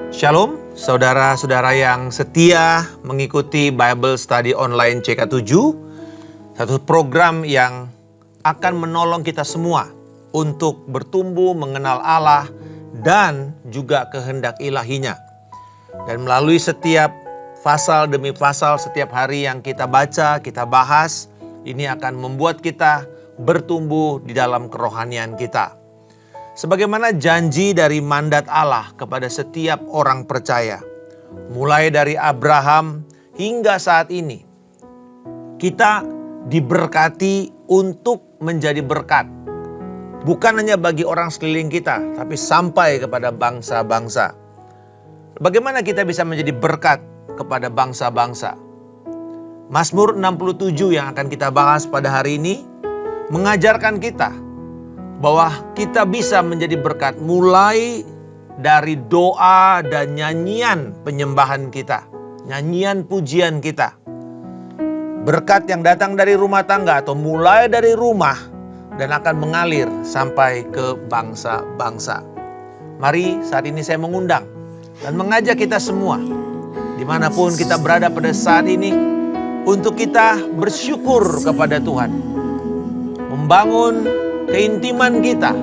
Shalom, saudara-saudara yang setia mengikuti Bible Study Online CK7, satu program yang akan menolong kita semua untuk bertumbuh mengenal Allah dan juga kehendak ilahinya. Dan melalui setiap pasal demi pasal setiap hari yang kita baca, kita bahas, ini akan membuat kita bertumbuh di dalam kerohanian kita. Sebagaimana janji dari mandat Allah kepada setiap orang percaya, mulai dari Abraham hingga saat ini, kita diberkati untuk menjadi berkat. Bukan hanya bagi orang sekeliling kita, tapi sampai kepada bangsa-bangsa. Bagaimana kita bisa menjadi berkat kepada bangsa-bangsa? Mazmur 67 yang akan kita bahas pada hari ini mengajarkan kita bahwa kita bisa menjadi berkat mulai dari doa dan nyanyian penyembahan kita, nyanyian pujian kita. Berkat yang datang dari rumah tangga atau mulai dari rumah dan akan mengalir sampai ke bangsa-bangsa. Mari saat ini saya mengundang dan mengajak kita semua, dimanapun kita berada pada saat ini, untuk kita bersyukur kepada Tuhan. Membangun keintiman kita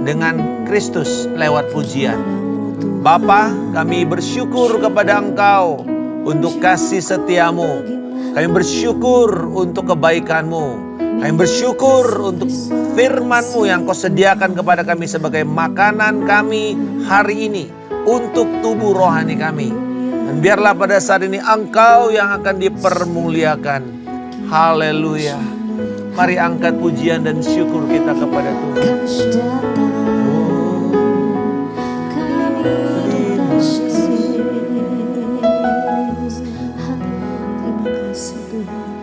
dengan Kristus lewat pujian. Bapa, kami bersyukur kepada Engkau untuk kasih setiamu. Kami bersyukur untuk kebaikan-Mu. Kami bersyukur untuk firman-Mu yang Kau sediakan kepada kami sebagai makanan kami hari ini untuk tubuh rohani kami. Dan biarlah pada saat ini Engkau yang akan dipermuliakan. Haleluya. Mari angkat pujian dan syukur kita kepada Tuhan.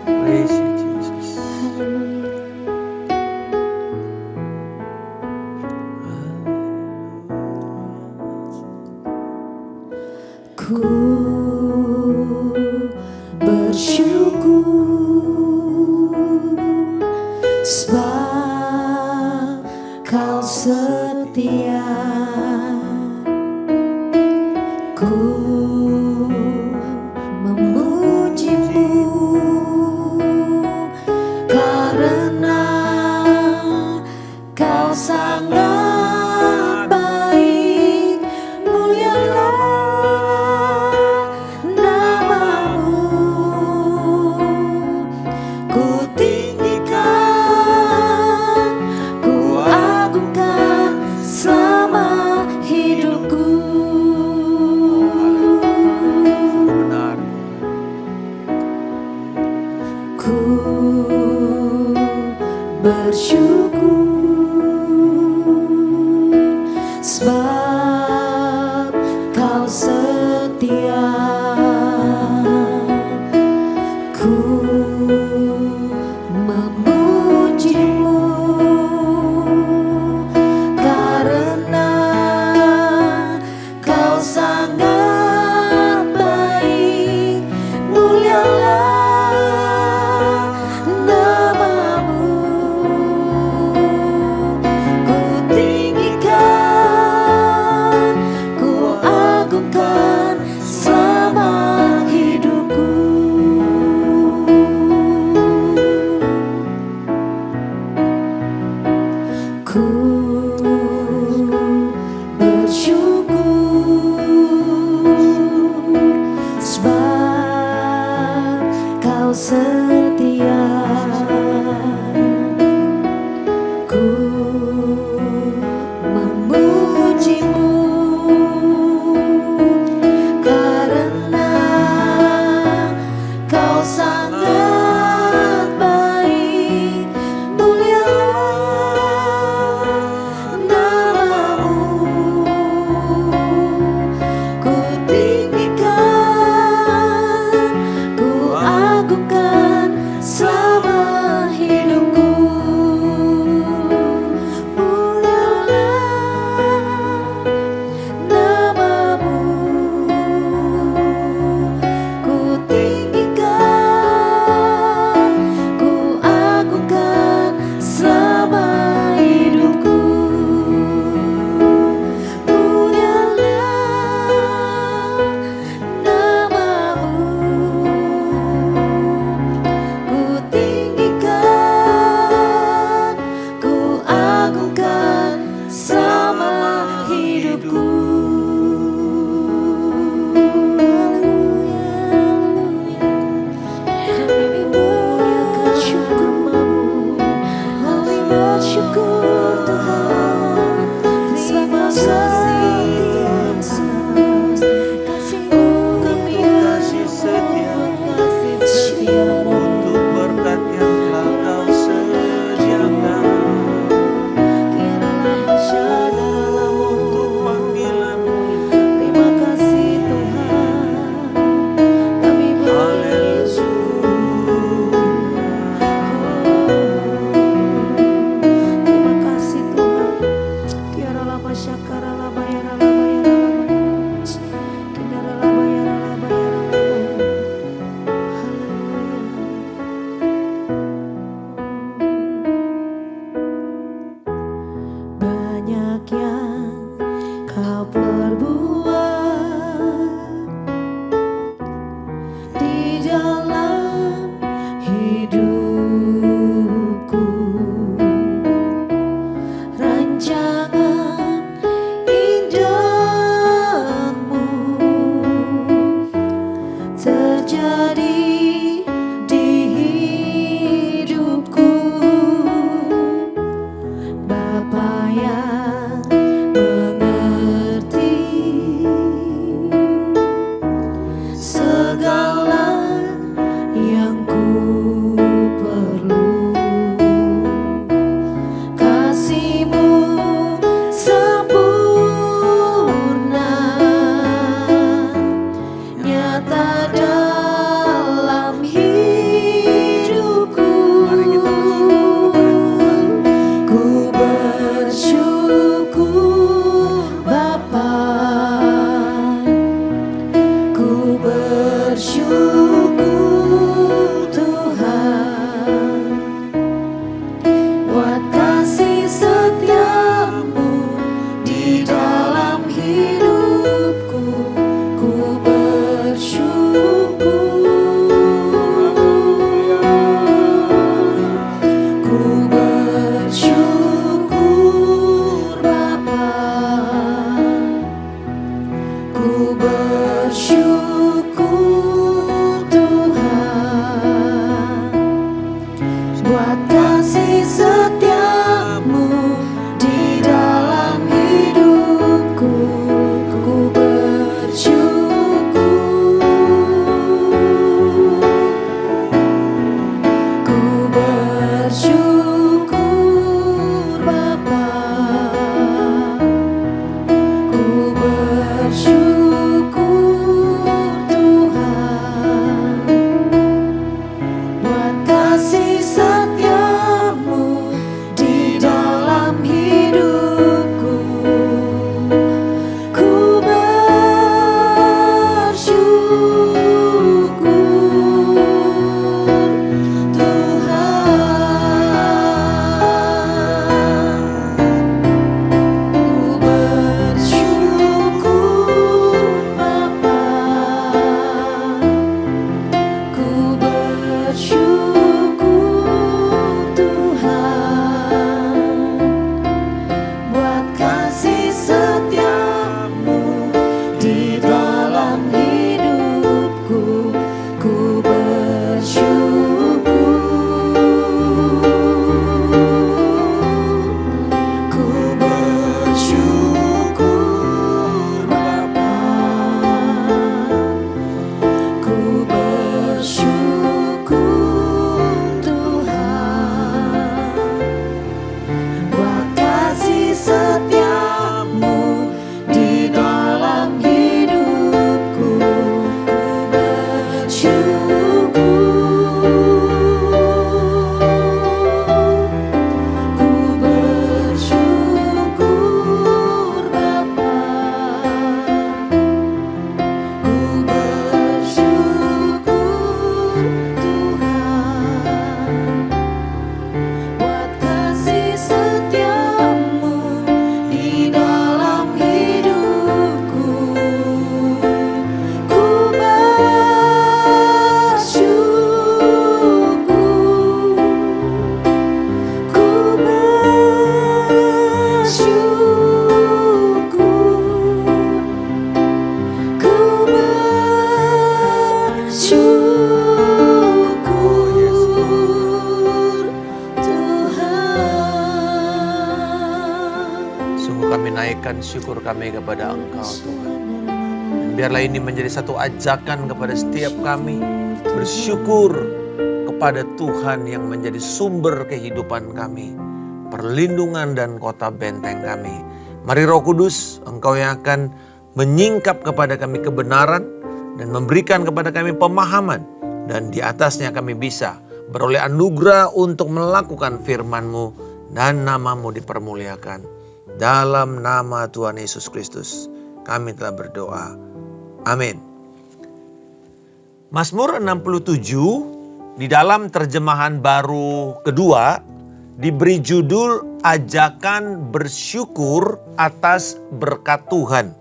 Praise you, Jesus. Ku bersyukur sebab Kau setia. Ku memuji-Mu karena Kau sangat baik. Mulialah nama-Mu, ku tinggikan, ku agungkan selama hidupku. Benar. Ku bersyukur sebab Kau setia. Ku memuji-Mu karena Kau sangat baik. Mulialah nama-Mu, ku tinggikan, ku agungkan selama hidupku. Ku bersyukur sebab Kau setia. Ku memuji-Mu karena Kau sangat baik. Mulialah nama-Mu, panjatkan syukur kami kepada Engkau Tuhan. Dan biarlah ini menjadi satu ajakan kepada setiap kami bersyukur kepada Tuhan yang menjadi sumber kehidupan kami, perlindungan dan kota benteng kami. Mari Roh Kudus, Engkau yang akan menyingkap kepada kami kebenaran dan memberikan kepada kami pemahaman, dan di atasnya kami bisa beroleh anugerah untuk melakukan firman-Mu dan nama-Mu dipermuliakan. Dalam nama Tuhan Yesus Kristus kami telah berdoa. Amin. Mazmur 67 di dalam terjemahan baru kedua diberi judul Ajakan Bersyukur Atas Berkat Tuhan.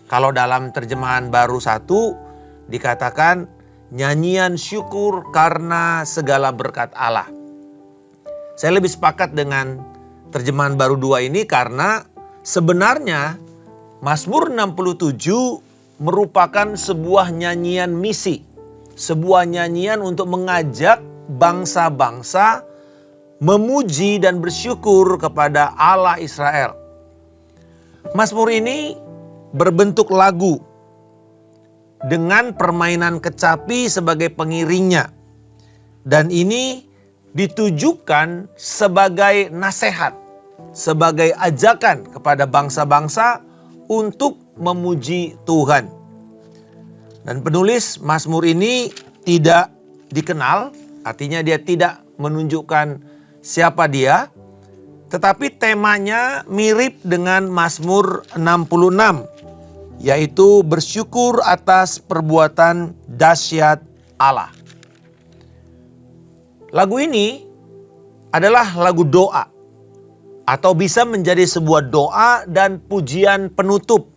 Kalau dalam terjemahan baru 1 dikatakan nyanyian syukur karena segala berkat Allah. Saya lebih sepakat dengan terjemahan baru 2 ini karena sebenarnya Mazmur 67 merupakan sebuah nyanyian misi. Sebuah nyanyian untuk mengajak bangsa-bangsa memuji dan bersyukur kepada Allah Israel. Mazmur ini berbentuk lagu dengan permainan kecapi sebagai pengiringnya. Dan ini ditujukan sebagai nasihat, sebagai ajakan kepada bangsa-bangsa untuk memuji Tuhan. Dan penulis Mazmur ini tidak dikenal, artinya dia tidak menunjukkan siapa dia, tetapi temanya mirip dengan Mazmur 66. Yaitu bersyukur atas perbuatan dahsyat Allah. Lagu ini adalah lagu doa atau bisa menjadi sebuah doa dan pujian penutup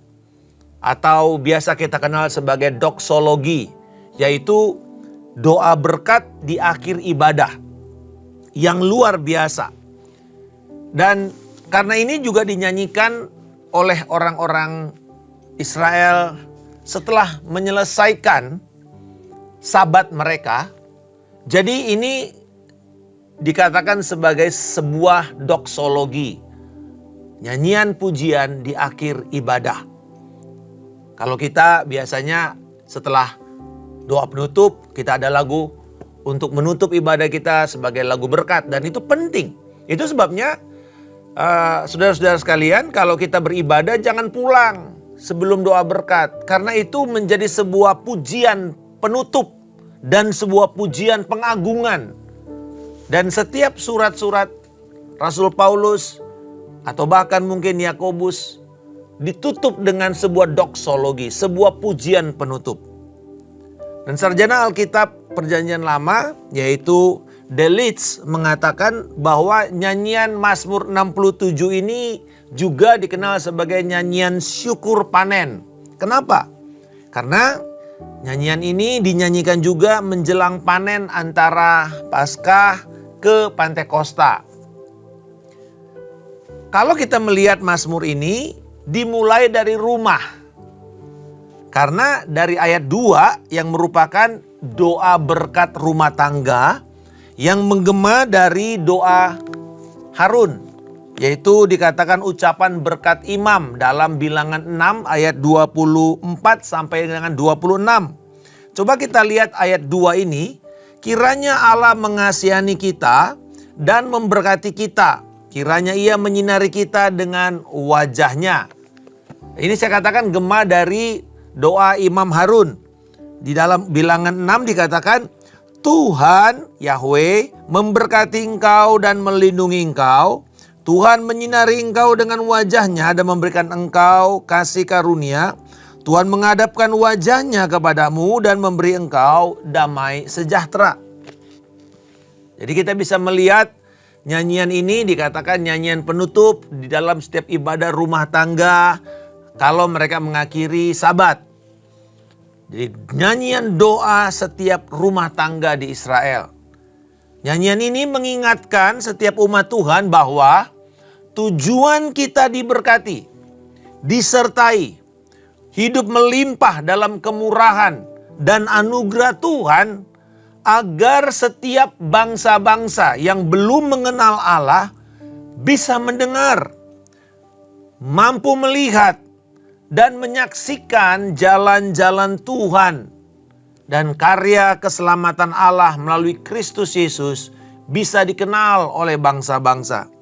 atau biasa kita kenal sebagai doksologi, yaitu doa berkat di akhir ibadah yang luar biasa. Dan karena ini juga dinyanyikan oleh orang-orang Israel setelah menyelesaikan sabat mereka. Jadi ini dikatakan sebagai sebuah doksologi, nyanyian pujian di akhir ibadah. Kalau kita biasanya setelah doa penutup, kita ada lagu untuk menutup ibadah kita sebagai lagu berkat, dan itu penting. Itu sebabnya saudara-saudara sekalian, kalau kita beribadah jangan pulang sebelum doa berkat, karena itu menjadi sebuah pujian penutup dan sebuah pujian pengagungan. Dan setiap surat-surat Rasul Paulus atau bahkan mungkin Yakobus ditutup dengan sebuah doksologi, sebuah pujian penutup. Dan sarjana Alkitab Perjanjian Lama yaitu De Litz mengatakan bahwa nyanyian Mazmur 67 ini juga dikenal sebagai nyanyian syukur panen. Kenapa? Karena nyanyian ini dinyanyikan juga menjelang panen antara Paskah ke Pantekosta. Kalau kita melihat Mazmur ini dimulai dari rumah. Karena dari ayat 2 yang merupakan doa berkat rumah tangga yang menggema dari doa Harun, yaitu dikatakan ucapan berkat imam dalam Bilangan 6 ayat 24 sampai dengan 26. Coba kita lihat ayat 2 ini. Kiranya Allah mengasihani kita dan memberkati kita. Kiranya Ia menyinari kita dengan wajahnya. Ini saya katakan gema dari doa Imam Harun. Di dalam Bilangan 6 dikatakan, Tuhan Yahweh memberkati engkau dan melindungi engkau. Tuhan menyinari engkau dengan wajahnya dan memberikan engkau kasih karunia. Tuhan menghadapkan wajahnya kepadamu dan memberi engkau damai sejahtera. Jadi kita bisa melihat nyanyian ini dikatakan nyanyian penutup di dalam setiap ibadah rumah tangga kalau mereka mengakhiri sabat. Jadi nyanyian doa setiap rumah tangga di Israel. Nyanyian ini mengingatkan setiap umat Tuhan bahwa tujuan kita diberkati, disertai, hidup melimpah dalam kemurahan dan anugerah Tuhan agar setiap bangsa-bangsa yang belum mengenal Allah bisa mendengar, mampu melihat dan menyaksikan jalan-jalan Tuhan, dan karya keselamatan Allah melalui Kristus Yesus bisa dikenal oleh bangsa-bangsa.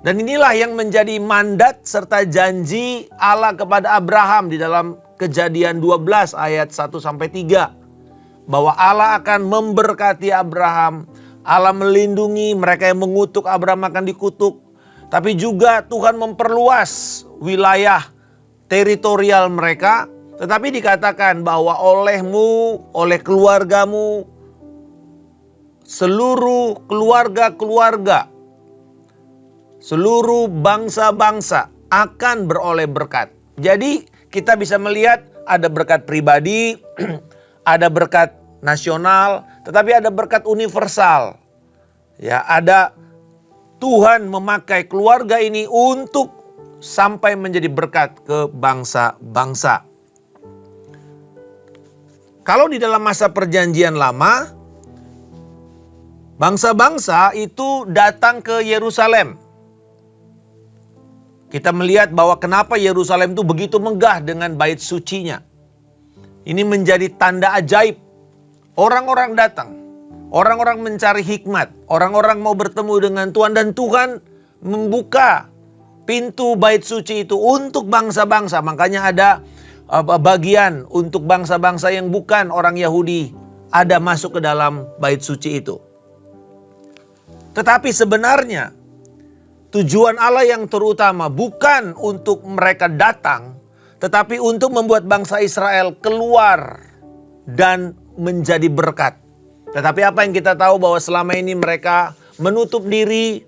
Dan inilah yang menjadi mandat serta janji Allah kepada Abraham di dalam Kejadian 12 ayat 1-3. Bahwa Allah akan memberkati Abraham, Allah melindungi, mereka yang mengutuk Abraham akan dikutuk. Tapi juga Tuhan memperluas wilayah teritorial mereka. Tetapi dikatakan bahwa olehmu, oleh keluargamu, seluruh keluarga-keluarga, seluruh bangsa-bangsa akan beroleh berkat. Jadi kita bisa melihat ada berkat pribadi, ada berkat nasional, tetapi ada berkat universal. Ya, ada Tuhan memakai keluarga ini untuk sampai menjadi berkat ke bangsa-bangsa. Kalau di dalam masa perjanjian lama, bangsa-bangsa itu datang ke Yerusalem. Kita melihat bahwa kenapa Yerusalem itu begitu megah dengan bait sucinya. Ini menjadi tanda ajaib. Orang-orang datang. Orang-orang mencari hikmat. Orang-orang mau bertemu dengan Tuhan. Dan Tuhan membuka pintu bait suci itu untuk bangsa-bangsa. Makanya ada bagian untuk bangsa-bangsa yang bukan orang Yahudi. Ada masuk ke dalam bait suci itu. Tetapi sebenarnya tujuan Allah yang terutama bukan untuk mereka datang, tetapi untuk membuat bangsa Israel keluar dan menjadi berkat. Tetapi apa yang kita tahu bahwa selama ini mereka menutup diri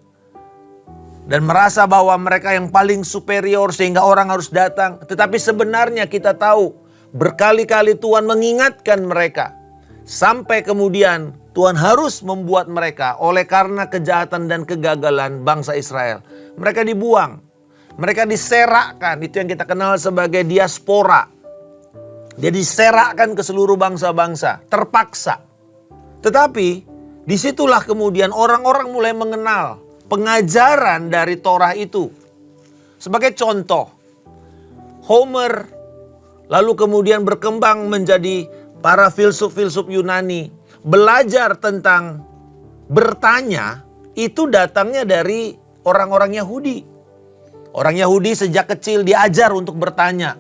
dan merasa bahwa mereka yang paling superior sehingga orang harus datang. Tetapi sebenarnya kita tahu berkali-kali Tuhan mengingatkan mereka. Sampai kemudian Tuhan harus membuat mereka oleh karena kejahatan dan kegagalan bangsa Israel. Mereka dibuang. Mereka diserakkan. Itu yang kita kenal sebagai diaspora. Dia diserakkan ke seluruh bangsa-bangsa. Terpaksa. Tetapi disitulah kemudian orang-orang mulai mengenal pengajaran dari Torah itu. Sebagai contoh, Homer lalu kemudian berkembang menjadi para filsuf-filsuf Yunani. Belajar tentang bertanya itu datangnya dari orang-orang Yahudi. Orang Yahudi sejak kecil diajar untuk bertanya.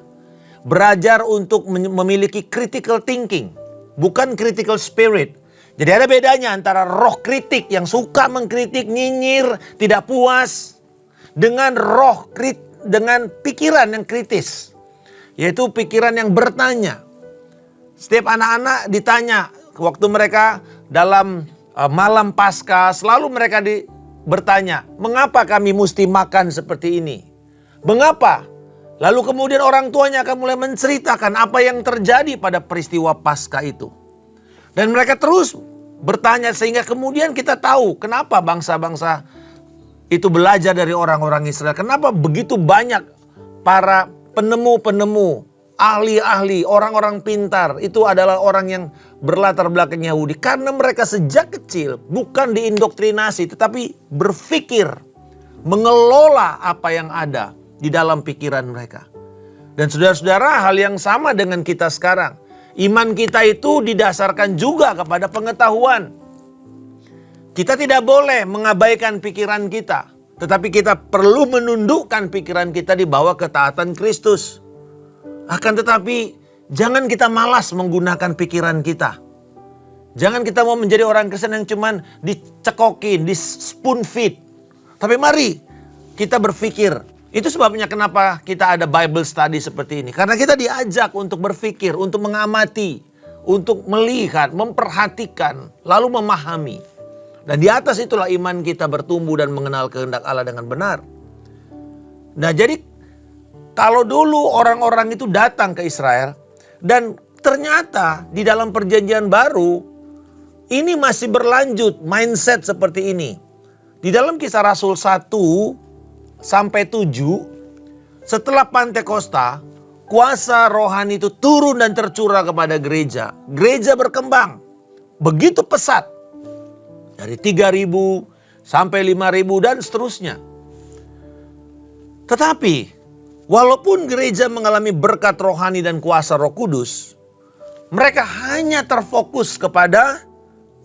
Belajar untuk memiliki critical thinking. Bukan critical spirit. Jadi ada bedanya antara roh kritik yang suka mengkritik, nyinyir, tidak puas. Dengan dengan pikiran yang kritis. Yaitu pikiran yang bertanya. Setiap anak-anak ditanya waktu mereka dalam malam Paskah, selalu mereka bertanya, mengapa kami mesti makan seperti ini? Mengapa? Lalu kemudian orang tuanya akan mulai menceritakan apa yang terjadi pada peristiwa Paskah itu. Dan mereka terus bertanya sehingga kemudian kita tahu kenapa bangsa-bangsa itu belajar dari orang-orang Israel. Kenapa begitu banyak para penemu-penemu, ahli-ahli, orang-orang pintar itu adalah orang yang berlatar belakang Yahudi. Karena mereka sejak kecil bukan diindoktrinasi tetapi berpikir, mengelola apa yang ada di dalam pikiran mereka. Dan saudara-saudara, hal yang sama dengan kita sekarang. Iman kita itu didasarkan juga kepada pengetahuan. Kita tidak boleh mengabaikan pikiran kita. Tetapi kita perlu menundukkan pikiran kita di bawah ketaatan Kristus. Akan tetapi jangan kita malas menggunakan pikiran kita. Jangan kita mau menjadi orang Kristen yang cuman dicekokin, di spoon feed. Tapi mari kita berpikir. Itu sebabnya kenapa kita ada Bible study seperti ini. Karena kita diajak untuk berpikir, untuk mengamati, untuk melihat, memperhatikan, lalu memahami. Dan di atas itulah iman kita bertumbuh dan mengenal kehendak Allah dengan benar. Nah jadi kalau dulu orang-orang itu datang ke Israel dan ternyata di dalam perjanjian baru ini masih berlanjut mindset seperti ini. Di dalam Kisah Rasul 1 sampai 7 setelah Pantekosta kuasa rohani itu turun dan tercurah kepada gereja. Gereja berkembang begitu pesat dari 3.000 sampai 5.000 dan seterusnya. Tetapi walaupun gereja mengalami berkat rohani dan kuasa Roh Kudus, mereka hanya terfokus kepada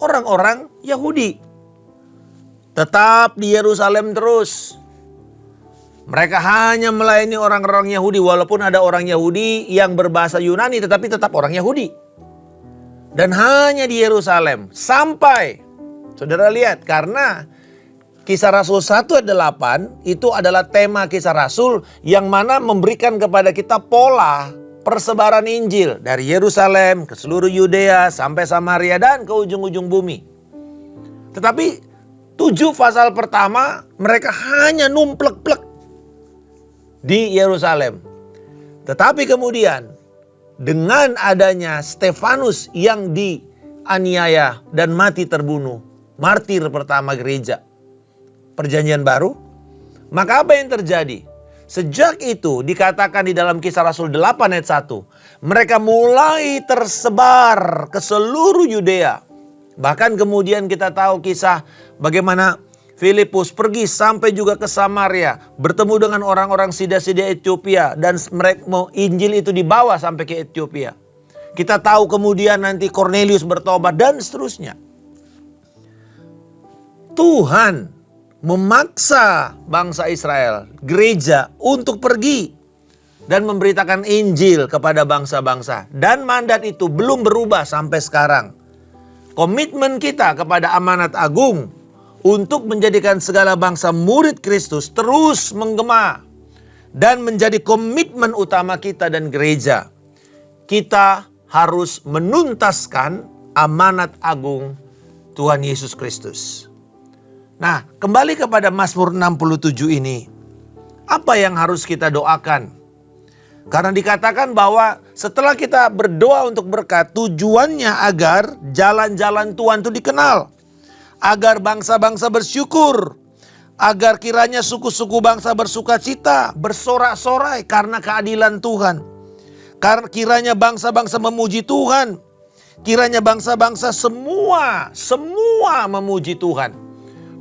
orang-orang Yahudi. Tetap di Yerusalem terus. Mereka hanya melayani orang-orang Yahudi walaupun ada orang Yahudi yang berbahasa Yunani tetapi tetap orang Yahudi. Dan hanya di Yerusalem sampai, saudara lihat, karena Kisah Rasul 1 ayat 8 itu adalah tema Kisah Rasul yang mana memberikan kepada kita pola persebaran Injil dari Yerusalem ke seluruh Yudea sampai Samaria dan ke ujung-ujung bumi. Tetapi 7 pasal pertama mereka hanya numplek-plek di Yerusalem. Tetapi kemudian dengan adanya Stefanus yang dianiaya dan mati terbunuh, martir pertama gereja Perjanjian Baru, maka apa yang terjadi? Sejak itu dikatakan di dalam Kisah Rasul 8 ayat 1, mereka mulai tersebar ke seluruh Yudea. Bahkan kemudian kita tahu kisah bagaimana Filipus pergi sampai juga ke Samaria, bertemu dengan orang-orang Sida-Sida Ethiopia, dan Injil itu dibawa sampai ke Ethiopia. Kita tahu kemudian nanti Cornelius bertobat dan seterusnya. Tuhan memaksa bangsa Israel, gereja, untuk pergi dan memberitakan Injil kepada bangsa-bangsa. Dan mandat itu belum berubah sampai sekarang. Komitmen kita kepada amanat agung untuk menjadikan segala bangsa murid Kristus terus menggema dan menjadi komitmen utama kita dan gereja. Kita harus menuntaskan amanat agung Tuhan Yesus Kristus. Nah, kembali kepada Mazmur 67 ini. Apa yang harus kita doakan? Karena dikatakan bahwa setelah kita berdoa untuk berkat, tujuannya agar jalan-jalan Tuhan itu dikenal. Agar bangsa-bangsa bersyukur. Agar kiranya suku-suku bangsa bersuka cita, bersorak-sorai karena keadilan Tuhan. Karena kiranya bangsa-bangsa memuji Tuhan. Kiranya bangsa-bangsa semua memuji Tuhan.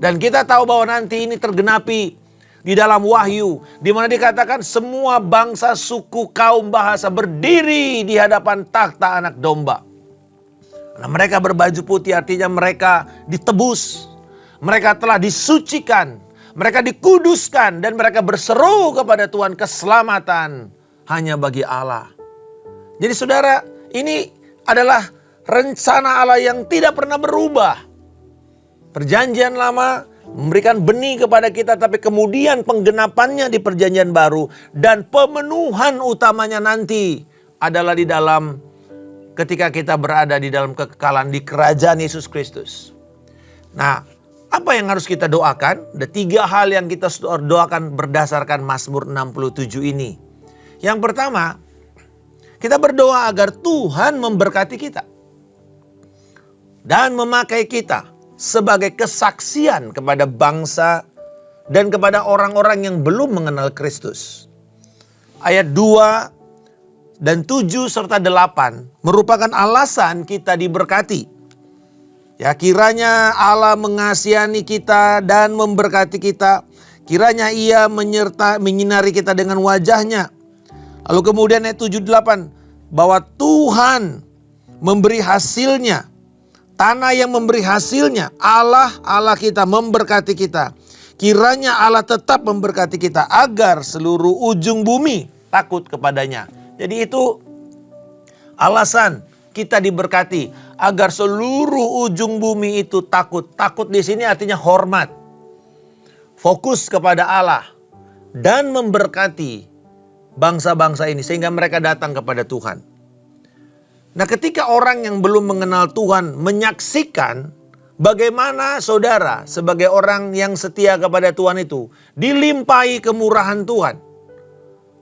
Dan kita tahu bahwa nanti ini tergenapi di dalam Wahyu, di mana dikatakan semua bangsa, suku, kaum, bahasa berdiri di hadapan takhta Anak Domba. Nah, mereka berbaju putih artinya mereka ditebus, mereka telah disucikan, mereka dikuduskan, dan mereka berseru kepada Tuhan, keselamatan hanya bagi Allah. Jadi saudara, ini adalah rencana Allah yang tidak pernah berubah. Perjanjian Lama memberikan benih kepada kita, tapi kemudian penggenapannya di Perjanjian Baru dan pemenuhan utamanya nanti adalah di dalam ketika kita berada di dalam kekekalan di kerajaan Yesus Kristus. Nah, apa yang harus kita doakan? Ada 3 hal yang kita doakan berdasarkan Mazmur 67 ini. Yang pertama, kita berdoa agar Tuhan memberkati kita dan memakai kita sebagai kesaksian kepada bangsa dan kepada orang-orang yang belum mengenal Kristus. Ayat 2 dan 7 serta 8 merupakan alasan kita diberkati. Ya, kiranya Allah mengasihani kita dan memberkati kita. Kiranya Ia menyinari kita dengan wajahnya. Lalu kemudian ayat 7-8 bahwa Tuhan memberi hasilnya. Tanah yang memberi hasilnya, Allah kita memberkati kita. Kiranya Allah tetap memberkati kita agar seluruh ujung bumi takut kepadanya. Jadi itu alasan kita diberkati agar seluruh ujung bumi itu takut. Takut di sini artinya hormat. Fokus kepada Allah dan memberkati bangsa-bangsa ini sehingga mereka datang kepada Tuhan. Nah, ketika orang yang belum mengenal Tuhan menyaksikan bagaimana saudara sebagai orang yang setia kepada Tuhan itu dilimpahi kemurahan Tuhan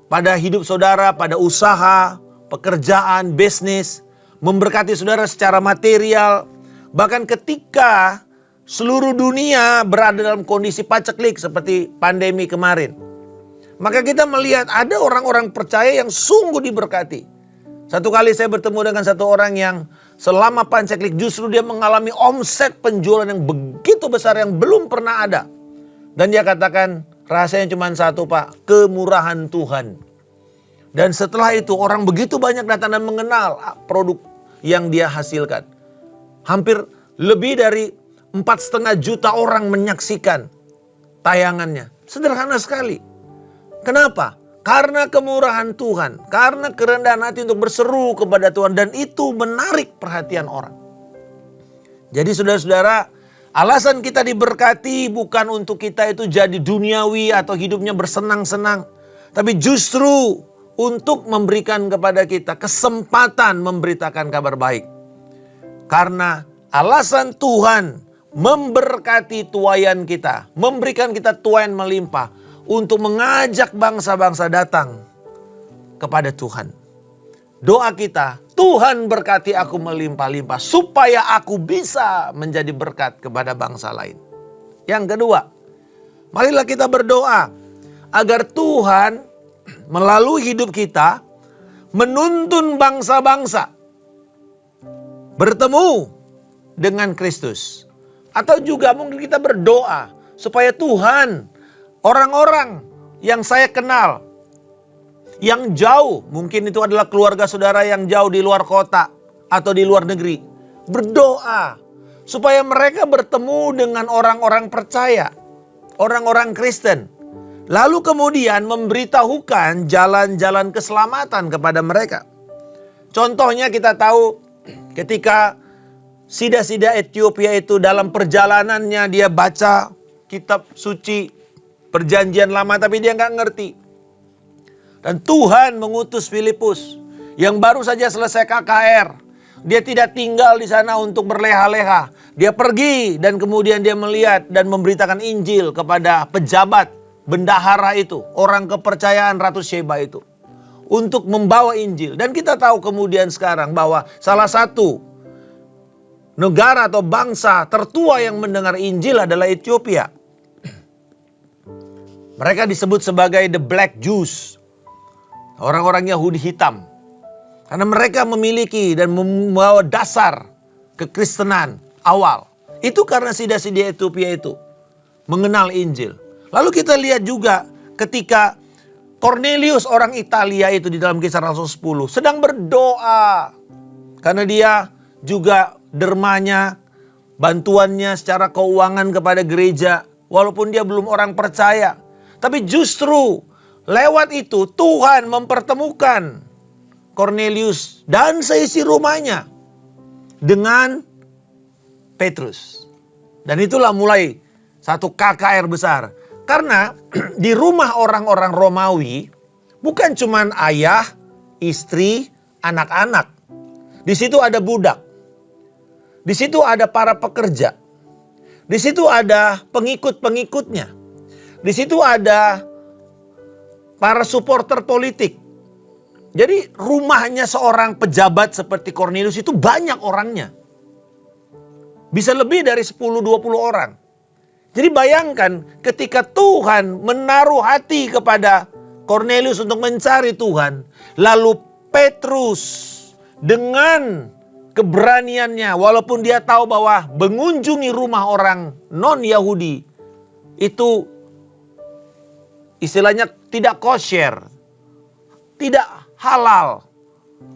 pada hidup saudara, pada usaha, pekerjaan, bisnis, memberkati saudara secara material, bahkan ketika seluruh dunia berada dalam kondisi paceklik seperti pandemi kemarin, maka kita melihat ada orang-orang percaya yang sungguh diberkati. Satu kali saya bertemu dengan satu orang yang selama panceklik justru dia mengalami omset penjualan yang begitu besar yang belum pernah ada. Dan dia katakan, Rahasianya cuma satu Pak, kemurahan Tuhan. Dan setelah itu orang begitu banyak datang dan mengenal produk yang dia hasilkan. Hampir lebih dari 4,5 juta orang menyaksikan tayangannya. Sederhana sekali. Kenapa? Karena kemurahan Tuhan. Karena kerendahan hati untuk berseru kepada Tuhan. Dan itu menarik perhatian orang. Jadi saudara-saudara, alasan kita diberkati bukan untuk kita itu jadi duniawi atau hidupnya bersenang-senang. Tapi justru untuk memberikan kepada kita kesempatan memberitakan kabar baik. Karena alasan Tuhan memberkati tuaian kita, memberikan kita tuaian melimpah untuk mengajak bangsa-bangsa datang kepada Tuhan. Doa kita, Tuhan berkati aku melimpah-limpah supaya aku bisa menjadi berkat kepada bangsa lain. Yang kedua, marilah kita berdoa agar Tuhan melalui hidup kita menuntun bangsa-bangsa bertemu dengan Kristus. Atau juga mungkin kita berdoa supaya Tuhan, orang-orang yang saya kenal, yang jauh, mungkin itu adalah keluarga saudara yang jauh di luar kota atau di luar negeri, berdoa supaya mereka bertemu dengan orang-orang percaya, orang-orang Kristen. Lalu kemudian memberitahukan jalan-jalan keselamatan kepada mereka. Contohnya kita tahu ketika Sida-sida Ethiopia itu dalam perjalanannya dia baca kitab suci perjanjian lama tapi dia nggak ngerti. Dan Tuhan mengutus Filipus yang baru saja selesai KKR. Dia tidak tinggal di sana untuk berleha-leha. Dia pergi dan kemudian dia melihat dan memberitakan Injil kepada pejabat bendahara itu. Orang kepercayaan Ratu Sheba itu. Untuk membawa Injil. Dan kita tahu kemudian sekarang bahwa salah satu negara atau bangsa tertua yang mendengar Injil adalah Ethiopia. Mereka disebut sebagai the Black Jews. Orang-orang Yahudi hitam. Karena mereka memiliki dan membawa dasar kekristenan awal. Itu karena sida-sida Ethiopia itu mengenal Injil. Lalu kita lihat juga ketika Cornelius orang Italia itu di dalam Kisah Rasul 10 sedang berdoa. Karena dia juga dermanya, bantuannya secara keuangan kepada gereja. Walaupun dia belum orang percaya. Tapi justru lewat itu Tuhan mempertemukan Cornelius dan seisi rumahnya dengan Petrus. Dan itulah mulai satu KKR besar. Karena di rumah orang-orang Romawi bukan cuman ayah, istri, anak-anak. Di situ ada budak. Di situ ada para pekerja. Di situ ada pengikut-pengikutnya. Di situ ada para supporter politik. Jadi rumahnya seorang pejabat seperti Cornelius itu banyak orangnya. Bisa lebih dari 10-20 orang. Jadi bayangkan ketika Tuhan menaruh hati kepada Cornelius untuk mencari Tuhan. Lalu Petrus dengan keberaniannya walaupun dia tahu bahwa mengunjungi rumah orang non-Yahudi itu istilahnya tidak kosher, tidak halal.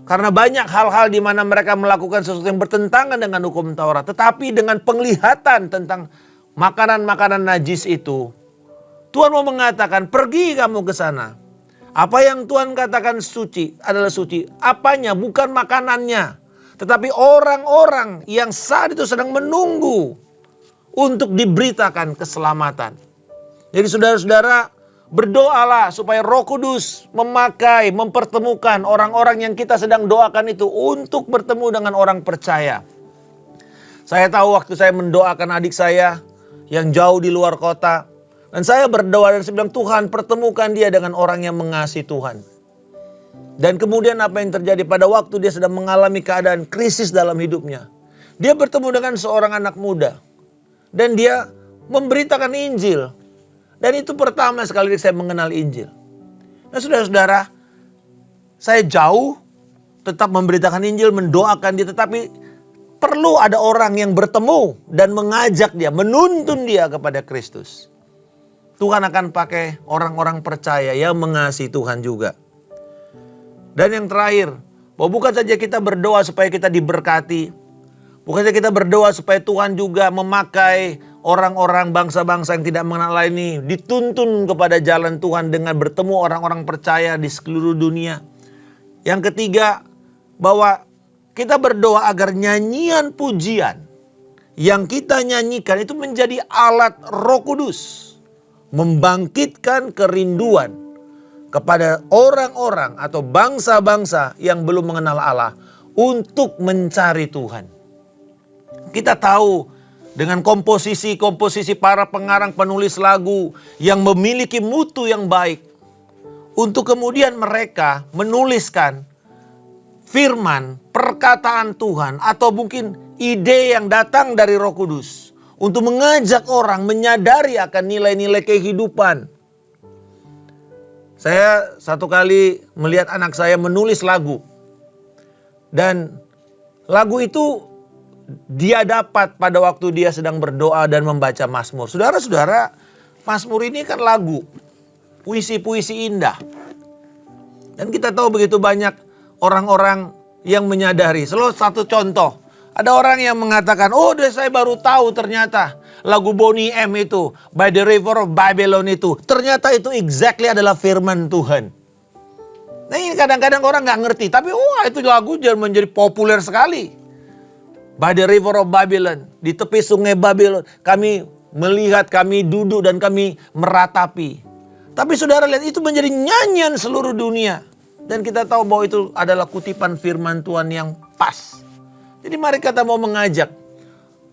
Karena banyak hal-hal di mana mereka melakukan sesuatu yang bertentangan dengan hukum Taurat. Tetapi dengan penglihatan tentang makanan-makanan najis itu, Tuhan mau mengatakan, pergi kamu ke sana. Apa yang Tuhan katakan suci adalah suci. Apanya? Bukan makanannya. Tetapi orang-orang yang saat itu sedang menunggu untuk diberitakan keselamatan. Jadi saudara-saudara, berdoalah supaya Roh Kudus memakai, mempertemukan orang-orang yang kita sedang doakan itu untuk bertemu dengan orang percaya. Saya tahu waktu saya mendoakan adik saya yang jauh di luar kota. Dan saya berdoa dan saya bilang, Tuhan pertemukan dia dengan orang yang mengasihi Tuhan. Dan kemudian apa yang terjadi pada waktu dia sedang mengalami keadaan krisis dalam hidupnya. Dia bertemu dengan seorang anak muda. Dan dia memberitakan Injil. Dan itu pertama sekali saya mengenal Injil. Nah saudara-saudara, saya jauh tetap memberitakan Injil, mendoakan dia. Tetapi perlu ada orang yang bertemu dan mengajak dia, menuntun dia kepada Kristus. Tuhan akan pakai orang-orang percaya yang mengasihi Tuhan juga. Dan yang terakhir, bahwa bukan saja kita berdoa supaya kita diberkati, bukan saja kita berdoa supaya Tuhan juga memakai orang-orang bangsa-bangsa yang tidak mengenal Allah ini dituntun kepada jalan Tuhan dengan bertemu orang-orang percaya di seluruh dunia. Yang ketiga, bahwa kita berdoa agar nyanyian pujian yang kita nyanyikan itu menjadi alat Roh Kudus, membangkitkan kerinduan kepada orang-orang atau bangsa-bangsa yang belum mengenal Allah untuk mencari Tuhan. Kita tahu dengan komposisi-komposisi para pengarang penulis lagu yang memiliki mutu yang baik, untuk kemudian mereka menuliskan firman, perkataan Tuhan, atau mungkin ide yang datang dari Roh Kudus untuk mengajak orang menyadari akan nilai-nilai kehidupan. Saya satu kali melihat anak saya menulis lagu, dan lagu itu dia dapat pada waktu dia sedang berdoa dan membaca Mazmur. Saudara-saudara, Mazmur ini kan lagu, puisi-puisi indah. Dan kita tahu begitu banyak orang-orang yang menyadari. Selalu satu contoh, ada orang yang mengatakan, oh saya baru tahu ternyata lagu Boney M itu, By the River of Babylon itu, ternyata itu exactly adalah firman Tuhan. Nah ini kadang-kadang orang gak ngerti, tapi itu lagu menjadi populer sekali. By the River of Babylon, di tepi sungai Babylon, kami melihat, kami duduk dan kami meratapi. Tapi saudara lihat, itu menjadi nyanyian seluruh dunia. Dan kita tahu bahwa itu adalah kutipan firman Tuhan yang pas. Jadi mari kita mau mengajak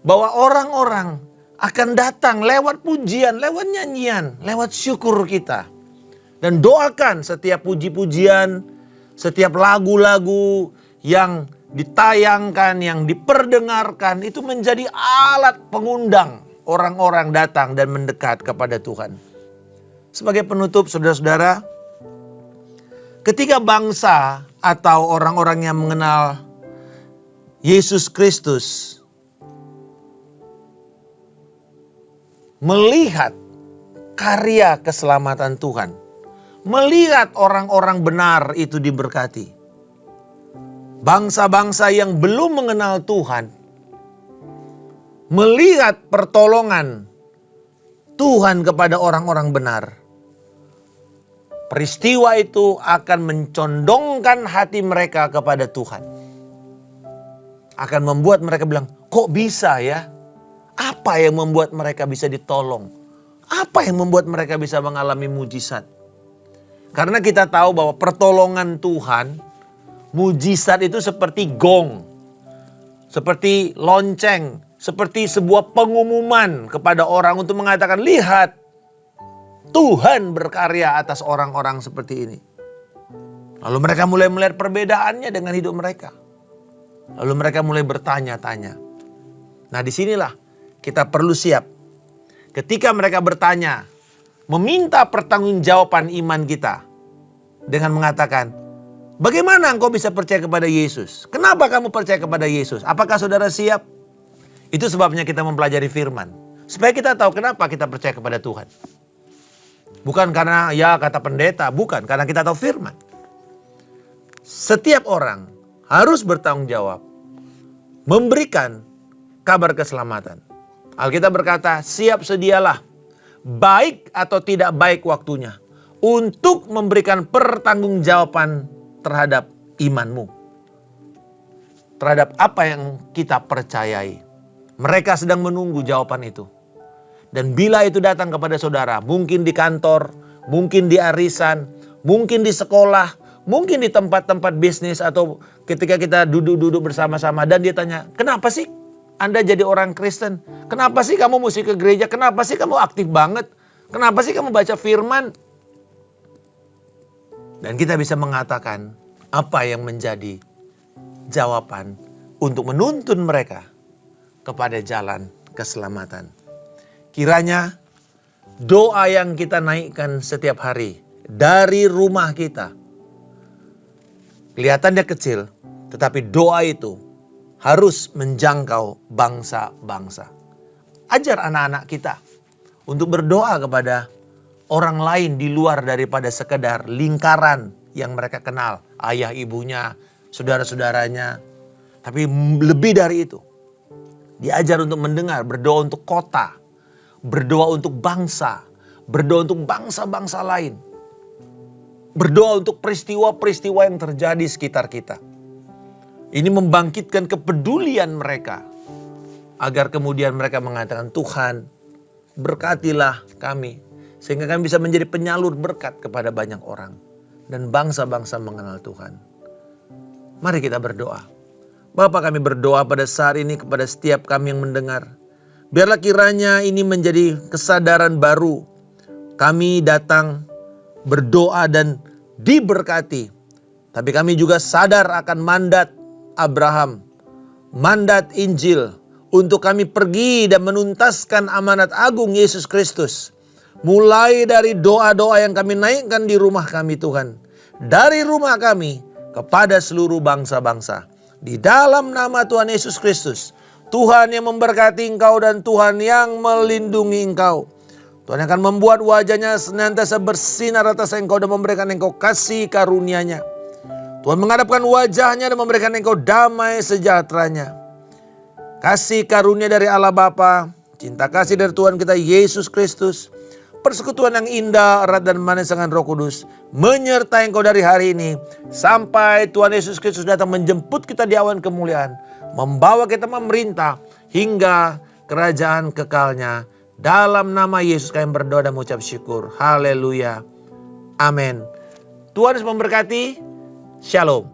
bahwa orang-orang akan datang lewat pujian, lewat nyanyian, lewat syukur kita. Dan doakan setiap puji-pujian, setiap lagu-lagu yang ditayangkan, yang diperdengarkan, itu menjadi alat pengundang orang-orang datang dan mendekat kepada Tuhan. Sebagai penutup, saudara-saudara, ketika bangsa atau orang-orang yang mengenal Yesus Kristus melihat karya keselamatan Tuhan, melihat orang-orang benar itu diberkati, bangsa-bangsa yang belum mengenal Tuhan melihat pertolongan Tuhan kepada orang-orang benar, peristiwa itu akan mencondongkan hati mereka kepada Tuhan. Akan membuat mereka bilang, kok bisa ya? Apa yang membuat mereka bisa ditolong? Apa yang membuat mereka bisa mengalami mujizat? Karena kita tahu bahwa pertolongan Tuhan, mujizat itu seperti gong, seperti lonceng, seperti sebuah pengumuman kepada orang untuk mengatakan, lihat, Tuhan berkarya atas orang-orang seperti ini. Lalu mereka mulai melihat perbedaannya dengan hidup mereka. Lalu mereka mulai bertanya-tanya. Nah disinilah kita perlu siap. Ketika mereka bertanya, meminta pertanggungjawaban iman kita dengan mengatakan, bagaimana engkau bisa percaya kepada Yesus? Kenapa kamu percaya kepada Yesus? Apakah saudara siap? Itu sebabnya kita mempelajari firman. Supaya kita tahu kenapa kita percaya kepada Tuhan. Bukan karena kata pendeta, bukan. Karena kita tahu firman. Setiap orang harus bertanggung jawab memberikan kabar keselamatan. Alkitab berkata, siap sedialah, baik atau tidak baik waktunya, untuk memberikan pertanggungjawaban terhadap imanmu. Terhadap apa yang kita percayai. Mereka sedang menunggu jawaban itu. Dan bila itu datang kepada saudara, mungkin di kantor, mungkin di arisan, mungkin di sekolah, mungkin di tempat-tempat bisnis, atau ketika kita duduk-duduk bersama-sama dan dia tanya, kenapa sih Anda jadi orang Kristen? Kenapa sih kamu mesti ke gereja? Kenapa sih kamu aktif banget? Kenapa sih kamu baca firman? Dan kita bisa mengatakan apa yang menjadi jawaban untuk menuntun mereka kepada jalan keselamatan. Kiranya doa yang kita naikkan setiap hari dari rumah kita, kelihatannya kecil, tetapi doa itu harus menjangkau bangsa-bangsa. Ajar anak-anak kita untuk berdoa kepada orang lain di luar daripada sekedar lingkaran yang mereka kenal. Ayah ibunya, saudara-saudaranya. Tapi lebih dari itu. Diajar untuk mendengar, berdoa untuk kota, berdoa untuk bangsa, berdoa untuk bangsa-bangsa lain. Berdoa untuk peristiwa-peristiwa yang terjadi sekitar kita. Ini membangkitkan kepedulian mereka. Agar kemudian mereka mengatakan, Tuhan berkatilah kami. Sehingga kami bisa menjadi penyalur berkat kepada banyak orang. Dan bangsa-bangsa mengenal Tuhan. Mari kita berdoa. Bapa, kami berdoa pada saat ini kepada setiap kami yang mendengar. Biarlah kiranya ini menjadi kesadaran baru. Kami datang berdoa dan diberkati. Tapi kami juga sadar akan mandat Abraham. Mandat Injil. Untuk kami pergi dan menuntaskan amanat agung Yesus Kristus. Mulai dari doa-doa yang kami naikkan di rumah kami Tuhan. Dari rumah kami kepada seluruh bangsa-bangsa. Di dalam nama Tuhan Yesus Kristus. Tuhan yang memberkati engkau dan Tuhan yang melindungi engkau. Tuhan akan membuat wajahnya senantiasa bersinar atas engkau dan memberikan engkau kasih karunia-Nya. Tuhan menghadapkan wajahnya dan memberikan engkau damai sejahteranya. Kasih karunia dari Allah Bapa, cinta kasih dari Tuhan kita Yesus Kristus, persekutuan yang indah, erat dan manis dengan Roh Kudus menyertai engkau dari hari ini sampai Tuhan Yesus Kristus datang menjemput kita di awan kemuliaan, membawa kita memerintah hingga kerajaan kekalnya. Dalam nama Yesus kami berdoa dan mengucap syukur. Haleluya. Amin. Tuhan Yesus memberkati. Shalom.